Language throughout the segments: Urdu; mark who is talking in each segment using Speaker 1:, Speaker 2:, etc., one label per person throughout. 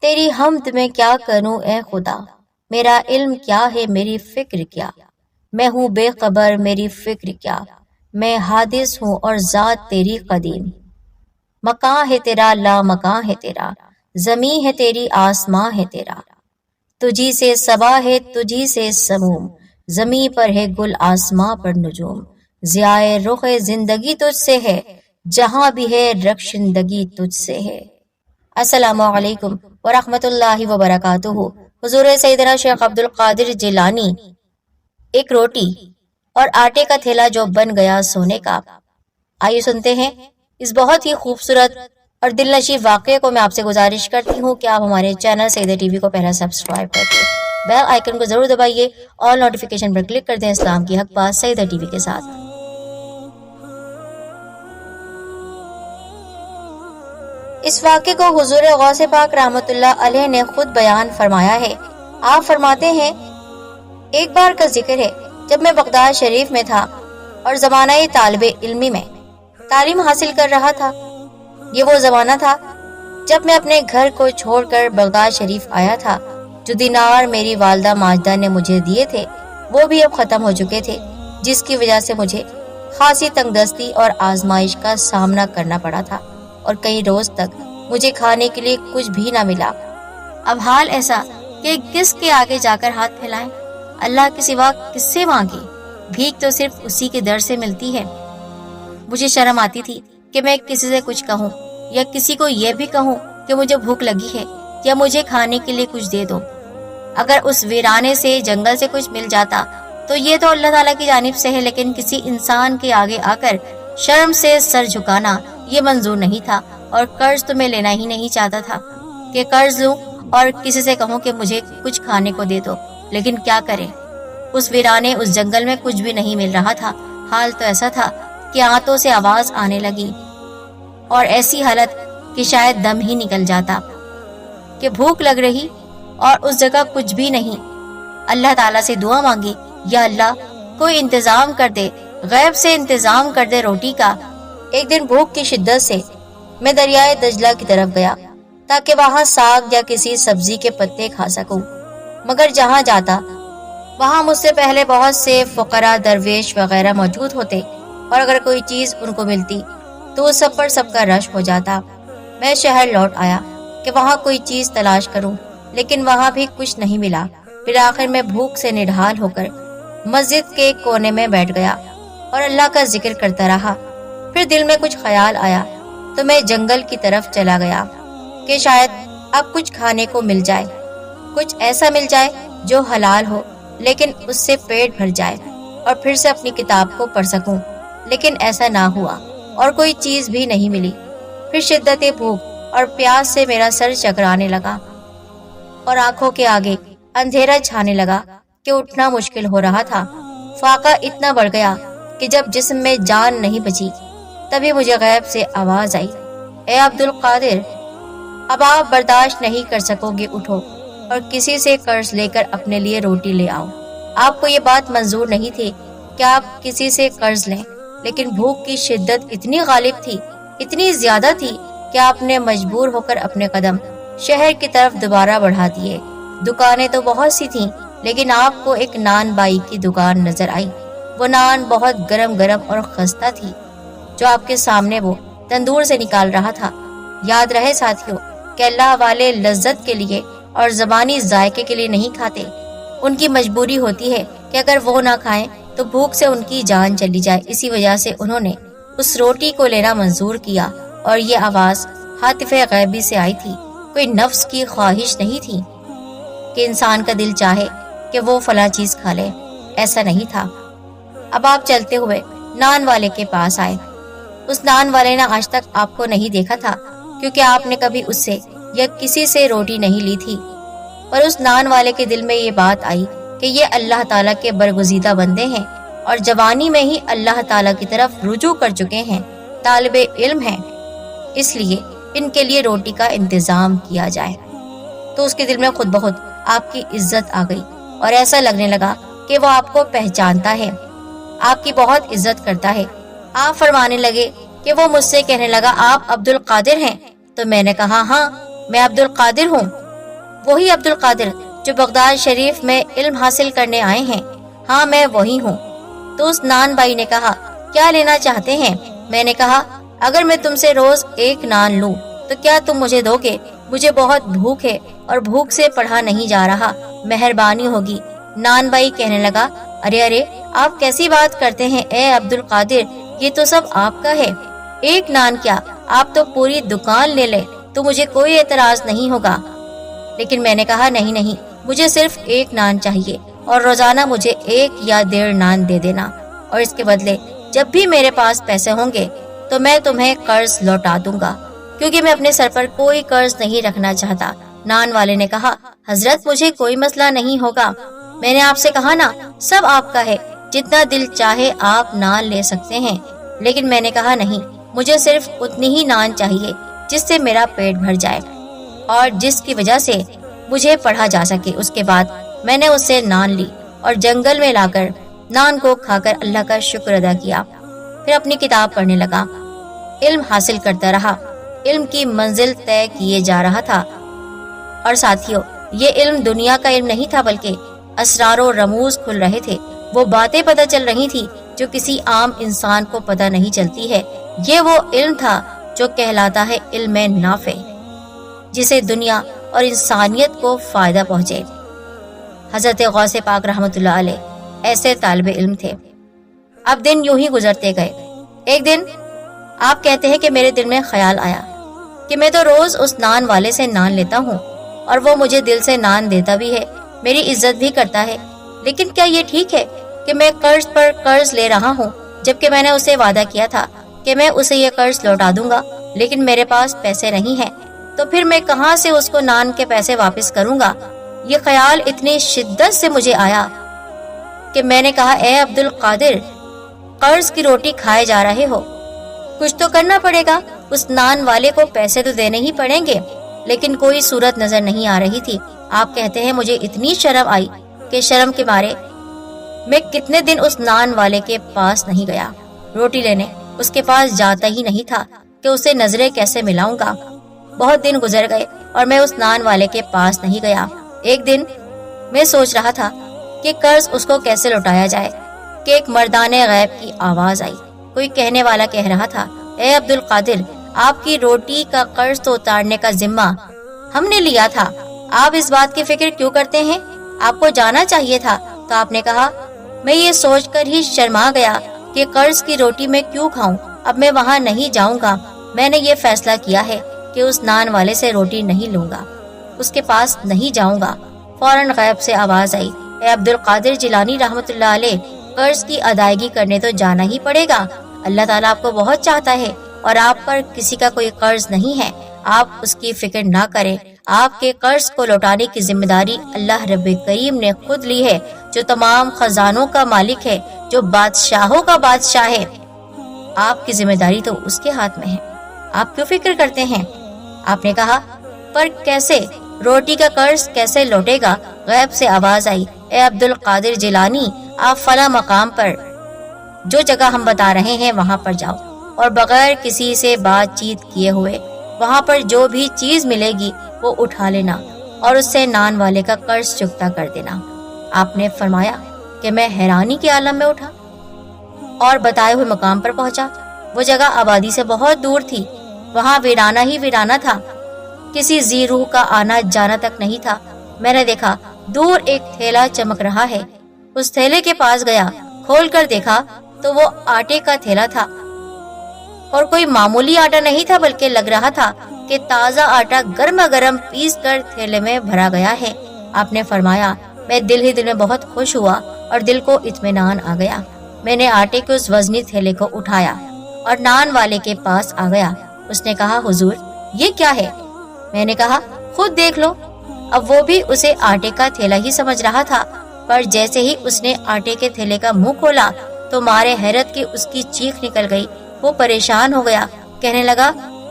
Speaker 1: تیری حمد میں کیا کروں اے خدا، میرا علم کیا ہے میری فکر کیا، میں ہوں بے خبر میری فکر کیا، میں حادث ہوں اور ذات تیری قدیم، مکان ہے تیرا لا مکان ہے تیرا، زمین ہے تیری آسمان ہے تیرا، تجھی سے صبا ہے تجھی سے سموم، زمین پر ہے گل آسماں پر نجوم، ضیائے رخ زندگی تجھ سے ہے، جہاں بھی ہے رخشندگی تجھ سے ہے۔ السلام علیکم ورحمۃ اللہ وبرکاتہ۔ حضور سیدنا شیخ عبد القادر جیلانی۔ ایک روٹی اور آٹے کا تھیلا جو بن گیا سونے کا۔ آئیے سنتے ہیں اس بہت ہی خوبصورت اور دل نشیں واقعے کو۔ میں آپ سے گزارش کرتی ہوں کہ آپ ہمارے چینل سیدہ ٹی وی کو پہلا سبسکرائب کر کے بیل آئیکن کو ضرور دبائیے، آل نوٹیفیکیشن پر کلک کر دیں۔ اسلام کی حق بات سیدہ ٹی وی کے ساتھ۔ اس واقعے کو حضور غوث پاک رحمۃ اللہ علیہ نے خود بیان فرمایا ہے۔ آپ فرماتے ہیں، ایک بار کا ذکر ہے جب میں بغداد شریف میں تھا اور زمانہ طالب علمی میں تعلیم حاصل کر رہا تھا۔ یہ وہ زمانہ تھا جب میں اپنے گھر کو چھوڑ کر بغداد شریف آیا تھا۔ جو دینار میری والدہ ماجدہ نے مجھے دیے تھے وہ بھی اب ختم ہو چکے تھے، جس کی وجہ سے مجھے خاصی تنگ دستی اور آزمائش کا سامنا کرنا پڑا تھا، اور کئی روز تک مجھے کھانے کے لیے کچھ بھی نہ ملا۔ اب حال ایسا کہ کس کے آگے جا کر ہاتھ پھیلائیں؟ اللہ کے سوا کس سے مانگے؟ بھیک تو صرف اسی کے در سے ملتی ہے۔ مجھے شرم آتی تھی کہ میں کسی سے کچھ کہوں، یا کسی کو یہ بھی کہوں کہ مجھے بھوک لگی ہے یا مجھے کھانے کے لیے کچھ دے دو۔ اگر اس ویرانے سے جنگل سے کچھ مل جاتا تو یہ تو اللہ تعالیٰ کی جانب سے ہے، لیکن کسی انسان کے آگے آ کر شرم سے سر جھکانا یہ منظور نہیں تھا۔ اور قرض تو میں لینا ہی نہیں چاہتا تھا کہ قرض لوں اور کسی سے کہوں کہ مجھے کچھ کھانے کو دے دو، لیکن کیا کریں، اس ویرانے اس جنگل میں کچھ بھی نہیں مل رہا تھا۔ حال تو ایسا تھا کہ آنتوں سے آواز آنے لگی، اور ایسی حالت کہ شاید دم ہی نکل جاتا، کہ بھوک لگ رہی اور اس جگہ کچھ بھی نہیں۔ اللہ تعالیٰ سے دعا مانگی، یا اللہ کوئی انتظام کر دے، غیب سے انتظام کر دے روٹی کا۔ ایک دن بھوک کی شدت سے میں دریائے دجلہ کی طرف گیا تاکہ وہاں ساگ یا کسی سبزی کے پتے کھا سکوں، مگر جہاں جاتا وہاں مجھ سے پہلے بہت سے فقراء، درویش وغیرہ موجود ہوتے، اور اگر کوئی چیز ان کو ملتی تو وہ سب پر سب کا رش ہو جاتا۔ میں شہر لوٹ آیا کہ وہاں کوئی چیز تلاش کروں، لیکن وہاں بھی کچھ نہیں ملا۔ پھر آخر میں بھوک سے نڈھال ہو کر مسجد کے کونے میں بیٹھ گیا اور اللہ کا ذکر کرتا رہا۔ پھر دل میں کچھ خیال آیا تو میں جنگل کی طرف چلا گیا کہ شاید اب کچھ کھانے کو مل جائے، کچھ ایسا مل جائے جو حلال ہو، لیکن اس سے پیٹ بھر جائے اور پھر سے اپنی کتاب کو پڑھ سکوں، لیکن ایسا نہ ہوا اور کوئی چیز بھی نہیں ملی۔ پھر شدت بھوک اور پیاس سے میرا سر چکرانے لگا اور آنکھوں کے آگے اندھیرا چھانے لگا کہ اٹھنا مشکل ہو رہا تھا۔ فاقہ اتنا بڑھ گیا کہ جب جسم میں جان نہیں بچی تبھی مجھے غیب سے آواز آئی، اے عبد القادر، اب آپ برداشت نہیں کر سکو گے، اٹھو اور کسی سے قرض لے کر اپنے لیے روٹی لے آؤ۔ آپ کو یہ بات منظور نہیں تھی کہ آپ کسی سے قرض لیں، لیکن بھوک کی شدت اتنی غالب تھی، اتنی زیادہ تھی کہ آپ نے مجبور ہو کر اپنے قدم شہر کی طرف دوبارہ بڑھا دیے۔ دکانیں تو بہت سی تھیں، لیکن آپ کو ایک نان بائی کی دکان نظر آئی۔ وہ نان بہت گرم گرم اور خستہ تھی، جو آپ کے سامنے وہ تندور سے نکال رہا تھا۔ یاد رہے ساتھیوں کہ اللہ والے لذت کے لیے اور زبانی ذائقے کے لیے نہیں کھاتے، ان کی مجبوری ہوتی ہے کہ اگر وہ نہ کھائیں تو بھوک سے ان کی جان چلی جائے۔ اسی وجہ سے انہوں نے اس روٹی کو لینا منظور کیا، اور یہ آواز ہاتف غیبی سے آئی تھی، کوئی نفس کی خواہش نہیں تھی کہ انسان کا دل چاہے کہ وہ فلاں چیز کھا لے، ایسا نہیں تھا۔ اب آپ چلتے ہوئے نان والے کے پاس آئے۔ اس نان والے نے آج تک آپ کو نہیں دیکھا تھا، کیونکہ آپ نے کبھی اس سے یا کسی سے روٹی نہیں لی تھی، پر اس نان والے کے دل میں یہ بات آئی کہ یہ اللہ تعالیٰ کے برگزیدہ بندے ہیں اور جوانی میں ہی اللہ تعالیٰ کی طرف رجوع کر چکے ہیں، طالب علم ہیں، اس لیے ان کے لیے روٹی کا انتظام کیا جائے۔ تو اس کے دل میں خود بخود آپ کی عزت آ گئی، اور ایسا لگنے لگا کہ وہ آپ کو پہچانتا ہے، آپ کی بہت عزت کرتا ہے۔ آپ فرمانے لگے کہ وہ مجھ سے کہنے لگا، آپ عبد القادر ہیں؟ تو میں نے کہا، ہاں میں عبد القادر ہوں۔ وہی عبد القادر جو بغداد شریف میں علم حاصل کرنے آئے ہیں؟ ہاں میں وہی ہوں۔ تو اس نان بائی نے کہا کیا لینا چاہتے ہیں؟ میں نے کہا اگر میں تم سے روز 1 نان لوں تو کیا تم مجھے دو گے؟ مجھے بہت بھوک ہے اور بھوک سے پڑھا نہیں جا رہا، مہربانی ہوگی۔ نان بائی کہنے لگا ارے ارے آپ کیسی بات کرتے ہیں اے عبد القادر، یہ تو سب آپ کا ہے۔ 1 نان کیا، آپ تو پوری دکان لے لیں تو مجھے کوئی اعتراض نہیں ہوگا۔ لیکن میں نے کہا نہیں نہیں، مجھے صرف 1 نان چاہیے اور روزانہ مجھے 1 یا 1.5 نان دے دینا، اور اس کے بدلے جب بھی میرے پاس پیسے ہوں گے تو میں تمہیں قرض لوٹا دوں گا، کیونکہ میں اپنے سر پر کوئی قرض نہیں رکھنا چاہتا۔ نان والے نے کہا حضرت مجھے کوئی مسئلہ نہیں ہوگا، میں نے آپ سے کہا نا سب آپ کا ہے، جتنا دل چاہے آپ نان لے سکتے ہیں۔ لیکن میں نے کہا نہیں، مجھے صرف اتنی ہی نان چاہیے جس سے میرا پیٹ بھر جائے اور جس کی وجہ سے مجھے پڑھا جا سکے۔ اس کے بعد میں نے اس سے نان لی اور جنگل میں لا کر نان کو کھا کر اللہ کا شکر ادا کیا، پھر اپنی کتاب پڑھنے لگا، علم حاصل کرتا رہا۔ علم کی منزل طے کیے جا رہا تھا، اور ساتھیوں یہ علم دنیا کا علم نہیں تھا بلکہ اسرار و رموز کھل رہے تھے، وہ باتیں پتہ چل رہی تھی جو کسی عام انسان کو پتہ نہیں چلتی ہے۔ یہ وہ علم تھا جو کہلاتا ہے علم نافع، جسے دنیا اور انسانیت کو فائدہ پہنچے۔ حضرت غوث پاک رحمۃ اللہ علیہ ایسے طالب علم تھے۔ اب دن یوں ہی گزرتے گئے۔ ایک دن آپ کہتے ہیں کہ میرے دل میں خیال آیا کہ میں تو روز اس نان والے سے نان لیتا ہوں اور وہ مجھے دل سے نان دیتا بھی ہے، میری عزت بھی کرتا ہے، لیکن کیا یہ ٹھیک ہے کہ میں قرض پر قرض لے رہا ہوں، جبکہ میں نے اسے وعدہ کیا تھا کہ میں اسے یہ قرض لوٹا دوں گا، لیکن میرے پاس پیسے نہیں ہیں، تو پھر میں کہاں سے اس کو نان کے پیسے واپس کروں گا؟ یہ خیال اتنی شدت سے مجھے آیا کہ میں نے کہا اے عبد القادر، قرض کی روٹی کھائے جا رہے ہو، کچھ تو کرنا پڑے گا، اس نان والے کو پیسے تو دینے ہی پڑیں گے۔ لیکن کوئی صورت نظر نہیں آ رہی تھی۔ آپ کہتے ہیں مجھے اتنی شرم آئی کہ شرم کے مارے میں کتنے دن اس نان والے کے پاس نہیں گیا، روٹی لینے اس کے پاس جاتا ہی نہیں تھا کہ اسے نظریں کیسے ملاؤں گا۔ بہت دن گزر گئے اور میں اس نان والے کے پاس نہیں گیا۔ ایک دن میں سوچ رہا تھا کہ قرض اس کو کیسے لوٹایا جائے کہ ایک مردانہ غیب کی آواز آئی۔ کوئی کہنے والا کہہ رہا تھا اے عبد القادر، آپ کی روٹی کا قرض تو اتارنے کا ذمہ ہم نے لیا تھا، آپ اس بات کی فکر کیوں کرتے ہیں؟ آپ کو جانا چاہیے تھا۔ تو آپ نے کہا میں یہ سوچ کر ہی شرما گیا کہ قرض کی روٹی میں کیوں کھاؤں، اب میں وہاں نہیں جاؤں گا۔ میں نے یہ فیصلہ کیا ہے کہ اس نان والے سے روٹی نہیں لوں گا، اس کے پاس نہیں جاؤں گا۔ فوراً غیب سے آواز آئی اے عبد القادر جیلانی رحمۃ اللہ علیہ، قرض کی ادائیگی کرنے تو جانا ہی پڑے گا، اللہ تعالیٰ آپ کو بہت چاہتا ہے اور آپ پر کسی کا کوئی قرض نہیں ہے، آپ اس کی فکر نہ کریں، آپ کے قرض کو لوٹانے کی ذمہ داری اللہ رب کریم نے خود لی ہے، جو تمام خزانوں کا مالک ہے، جو بادشاہوں کا بادشاہ ہے، آپ کی ذمہ داری تو اس کے ہاتھ میں ہے، آپ کیوں فکر کرتے ہیں؟ آپ نے کہا پر کیسے، روٹی کا قرض کیسے لوٹے گا؟ غیب سے آواز آئی اے عبد القادر جیلانی، آپ فلاں مقام پر جو جگہ ہم بتا رہے ہیں وہاں پر جاؤ اور بغیر کسی سے بات چیت کیے ہوئے وہاں پر جو بھی چیز ملے گی وہ اٹھا لینا اور اس سے نان والے کا قرض چکتا کر دینا۔ آپ نے فرمایا کہ میں حیرانی کے عالم میں اٹھا اور بتائے ہوئے مقام پر پہنچا۔ وہ جگہ آبادی سے بہت دور تھی، وہاں ویرانہ ہی ویرانہ تھا، کسی ذی روح کا آنا جانا تک نہیں تھا۔ میں نے دیکھا دور ایک تھیلا چمک رہا ہے، اس تھیلے کے پاس گیا، کھول کر دیکھا تو وہ آٹے کا تھیلا تھا، اور کوئی معمولی آٹا نہیں تھا بلکہ لگ رہا تھا کہ تازہ آٹا گرما گرم پیس کر تھیلے میں بھرا گیا ہے۔ آپ نے فرمایا میں دل ہی دل میں بہت خوش ہوا اور دل کو اطمینان آ گیا۔ میں نے آٹے کے اس وزنی تھیلے کو اٹھایا اور نان والے کے پاس آ گیا۔ اس نے کہا حضور یہ کیا ہے؟ میں نے کہا خود دیکھ لو۔ اب وہ بھی اسے آٹے کا تھیلا ہی سمجھ رہا تھا، پر جیسے ہی اس نے آٹے کے تھیلے کا منہ کھولا تو مارے حیرت کی اس کی چیخ نکل گئی، وہ پریشان ہو گیا، کہنے لگا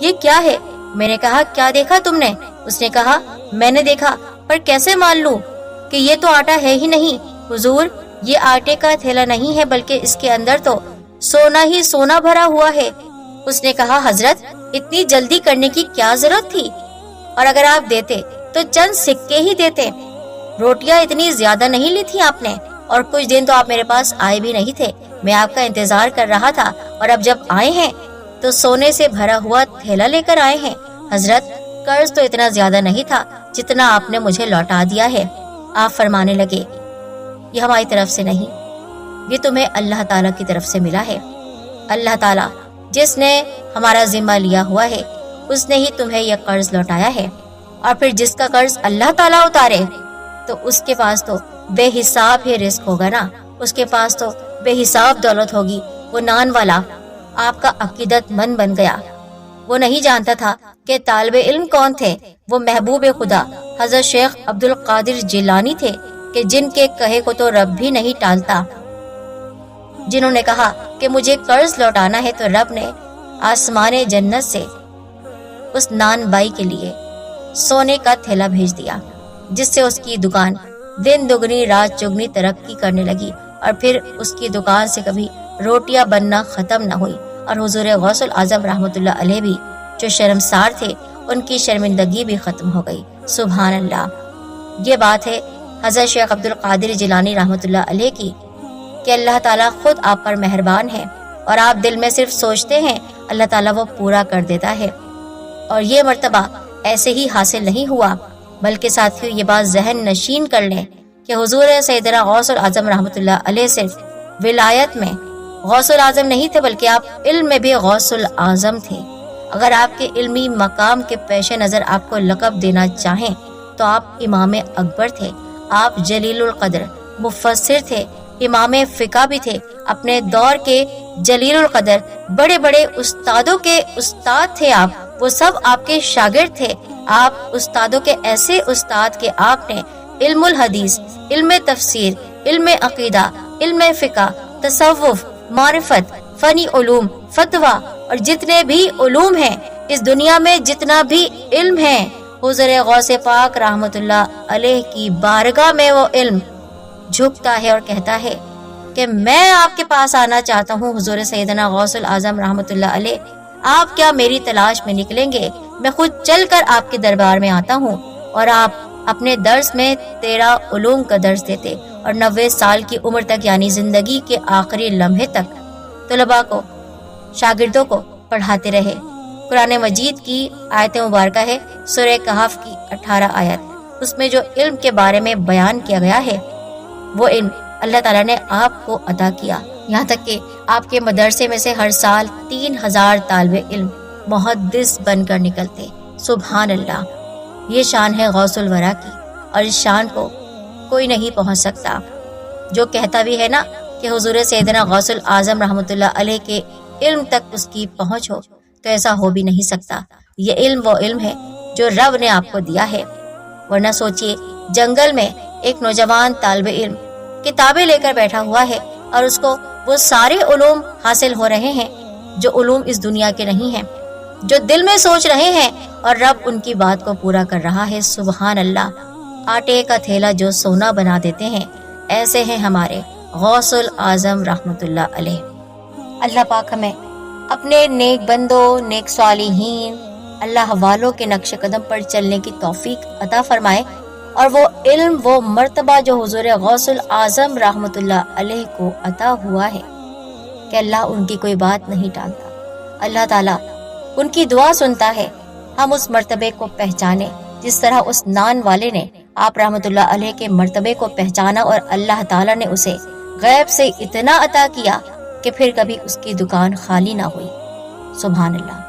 Speaker 1: یہ کیا ہے؟ میں نے کہا کیا دیکھا تم نے؟ اس نے کہا میں نے دیکھا، پر کیسے مان لوں کہ یہ تو آٹا ہے ہی نہیں؟ حضور یہ آٹے کا تھیلا نہیں ہے بلکہ اس کے اندر تو سونا ہی سونا بھرا ہوا ہے۔ اس نے کہا حضرت اتنی جلدی کرنے کی کیا ضرورت تھی، اور اگر آپ دیتے تو چند سکے ہی دیتے. روٹیاں اتنی زیادہ نہیں لی تھی آپ نے, اور کچھ دن تو آپ میرے پاس آئے بھی نہیں تھے. میں آپ کا انتظار کر رہا تھا, اور اب جب آئے ہیں تو سونے سے بھرا ہوا تھیلا لے کر آئے ہیں. حضرت, قرض تو اتنا زیادہ نہیں تھا جتنا آپ نے مجھے لوٹا دیا ہے. آپ فرمانے لگے, یہ ہماری طرف سے نہیں, یہ تمہیں اللہ تعالیٰ کی طرف سے ملا ہے. اللہ تعالیٰ جس نے ہمارا ذمہ لیا ہوا ہے اس نے ہی تمہیں یہ قرض لوٹایا ہے. اور پھر جس کا قرض اللہ تعالیٰ اتارے تو اس کے پاس تو بے حساب ہی رزق ہوگا نا, اس کے پاس تو بے حساب دولت ہوگی. وہ نان والا آپ کا عقیدت مند بن گیا. وہ نہیں جانتا تھا کہ طالب علم کون تھے. وہ محبوب خدا حضرت شیخ عبد القادر جیلانی تھے, کہ جن کے کہے کو تو رب بھی نہیں ٹالتا. جنہوں نے کہا کہ مجھے قرض لوٹانا ہے, تو رب نے آسمان جنت سے اس نان بائی کے لیے سونے کا تھیلا بھیج دیا, جس سے اس کی دکان دن دگنی رات چگنی ترقی کرنے لگی. اور پھر اس کی دکان سے کبھی روٹیاں بننا ختم نہ ہوئی. اور حضور غوث العظم رحمۃ اللہ علیہ بھی جو شرمسار تھے, ان کی شرمندگی بھی ختم ہو گئی. سبحان اللہ. یہ بات ہے حضرت شیخ عبد القادر جیلانی رحمۃ اللہ علیہ کی, کہ اللہ تعالیٰ خود آپ پر مہربان ہے, اور آپ دل میں صرف سوچتے ہیں اللہ تعالیٰ وہ پورا کر دیتا ہے. اور یہ مرتبہ ایسے ہی حاصل نہیں ہوا, بلکہ ساتھیوں یہ بات ذہن نشین کر لیں کہ حضور سیدنا غوث العظم رحمۃ اللہ علیہ صرف ولایت میں غوث العظم نہیں تھے, بلکہ آپ علم میں بھی غوث العظم تھے. اگر آپ کے علمی مقام کے پیش نظر آپ کو لقب دینا چاہیں تو آپ امام اکبر تھے. آپ جلیل القدر مفسر تھے, امام فقہ بھی تھے, اپنے دور کے جلیل القدر بڑے بڑے استادوں کے استاد تھے. آپ وہ سب آپ کے شاگرد تھے. آپ استادوں کے ایسے استاد کہ آپ نے علم الحدیث, علم تفسیر, علم عقیدہ, علم فقہ, تصوف, معرفت, فنی علوم, فتویٰ, اور جتنے بھی علوم ہیں اس دنیا میں, جتنا بھی علم ہے, حضور غوث پاک رحمت اللہ علیہ کی بارگاہ میں وہ علم جھکتا ہے اور کہتا ہے کہ میں آپ کے پاس آنا چاہتا ہوں حضور سیدنا غوث العظم رحمت اللہ علیہ. آپ کیا میری تلاش میں نکلیں گے؟ میں خود چل کر آپ کے دربار میں آتا ہوں. اور آپ اپنے درس میں 13 علوم کا درس دیتے, اور 90 سال کی عمر تک, یعنی زندگی کے آخری لمحے تک طلباء کو, شاگردوں کو پڑھاتے رہے. قرآن مجید کی آیت مبارکہ ہے سورہ کہف کی 18 آیت. اس میں جو علم کے بارے میں بیان کیا گیا ہے وہ علم اللہ تعالیٰ نے آپ کو عطا کیا. یہاں تک کہ آپ کے مدرسے میں سے ہر سال 3000 طالب علم محدث بن کر نکلتے. سبحان اللہ. یہ شان ہے غوث الورا کی, اور اس شان کو کوئی نہیں پہنچ سکتا. جو کہتا بھی ہے نا کہ حضور سیدنا غوث العظم رحمت اللہ علیہ کے علم تک اس کی پہنچ ہو, تو ایسا ہو بھی نہیں سکتا. یہ علم وہ علم ہے جو رب نے آپ کو دیا ہے. ورنہ سوچئے, جنگل میں ایک نوجوان طالب علم کتابیں لے کر بیٹھا ہوا ہے, اور اس کو وہ سارے علوم حاصل ہو رہے ہیں جو علوم اس دنیا کے نہیں ہیں, جو دل میں سوچ رہے ہیں, اور رب ان کی بات کو پورا کر رہا ہے. سبحان اللہ. آٹے کا تھیلا جو سونا بنا دیتے ہیں, ایسے ہیں ہمارے غوث العظم رحمت اللہ علیہ. اللہ پاک ہمیں اپنے نیک بندوں, نیک صالحین, اللہ والوں کے نقش قدم پر چلنے کی توفیق عطا فرمائے, اور وہ علم, وہ مرتبہ جو حضور غوث العظم رحمت اللہ علیہ کو عطا ہوا ہے, کہ اللہ ان کی کوئی بات نہیں ٹالتا. اللہ تعالیٰ ان کی دعا سنتا ہے. ہم اس مرتبے کو پہچانے جس طرح اس نان والے نے آپ رحمت اللہ علیہ کے مرتبے کو پہچانا, اور اللہ تعالیٰ نے اسے غیب سے اتنا عطا کیا کہ پھر کبھی اس کی دکان خالی نہ ہوئی. سبحان اللہ.